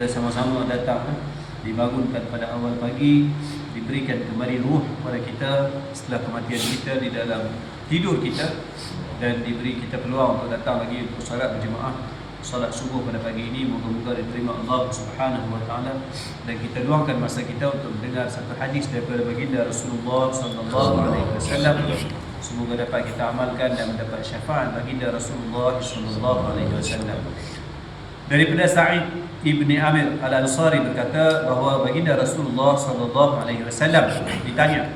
Sama-sama datang, dibangunkan pada awal pagi, diberikan kembali ruh kepada kita setelah kematian kita di dalam tidur kita, dan diberi kita peluang untuk datang lagi untuk salat berjemaah, salat subuh pada pagi ini. Moga-moga diterima Allah Subhanahu wa taala, dan kita luangkan masa kita untuk mendengar satu hadis daripada baginda Rasulullah sallallahu alaihi wasallam. Semoga dapat kita amalkan dan mendapat syafaat baginda Rasulullah sallallahu alaihi wasallam. Daripada Sa'id Ibni Amir Al-Ansari berkata bahawa baginda Rasulullah sallallahu alaihi wasallam ditanya,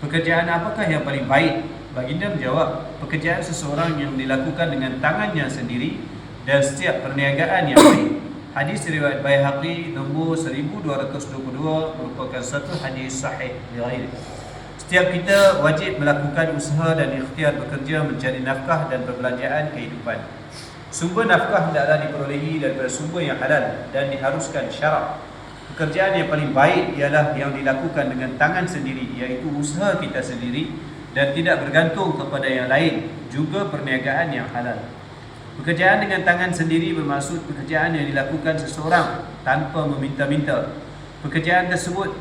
pekerjaan apakah yang paling baik? Baginda menjawab, pekerjaan seseorang yang dilakukan dengan tangannya sendiri dan setiap perniagaan yang baik. Hadis riwayat Baihaqi nombor 1222 merupakan satu hadis sahih riwayat. Setiap kita wajib melakukan usaha dan ikhtiar bekerja mencari nafkah dan perbelanjaan kehidupan. Sumber nafkah hendaklah diperolehi daripada sumber yang halal dan diharuskan syarak. Pekerjaan yang paling baik ialah yang dilakukan dengan tangan sendiri, iaitu usaha kita sendiri dan tidak bergantung kepada yang lain, juga perniagaan yang halal. Pekerjaan dengan tangan sendiri bermaksud pekerjaan yang dilakukan seseorang tanpa meminta-minta. Pekerjaan tersebut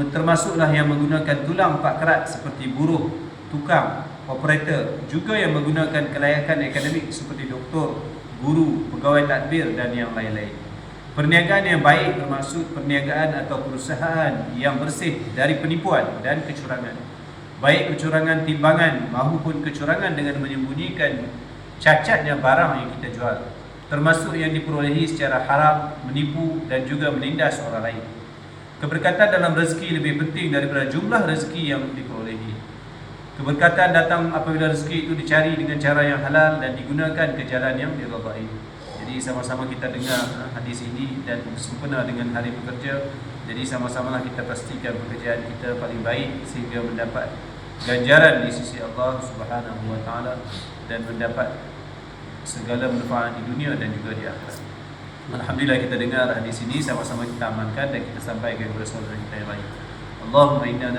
termasuklah yang menggunakan tulang pak kerat seperti buruh, tukang, operator, juga yang menggunakan kelayakan akademik seperti doktor, guru, pegawai tadbir dan yang lain-lain. Perniagaan yang baik bermaksud perniagaan atau perusahaan yang bersih dari penipuan dan kecurangan, baik kecurangan timbangan maupun kecurangan dengan menyembunyikan cacatnya barang yang kita jual, termasuk yang diperolehi secara haram, menipu dan juga menindas orang lain. Keberkatan dalam rezeki lebih penting daripada jumlah rezeki yang diperolehi. Keberkatan datang apabila rezeki itu dicari dengan cara yang halal dan digunakan ke jalan yang diridai. Jadi sama-sama kita dengar hadis ini dan sempena dengan hari pekerja. Jadi sama-samalah kita pastikan pekerjaan kita paling baik sehingga mendapat ganjaran di sisi Allah Subhanahu wa taala dan mendapat segala manfaat di dunia dan juga di akhirat. Alhamdulillah kita dengar hadis ini, sama-sama kita amalkan dan kita sampaikan kepada saudara kita yang lain. Allahumma inna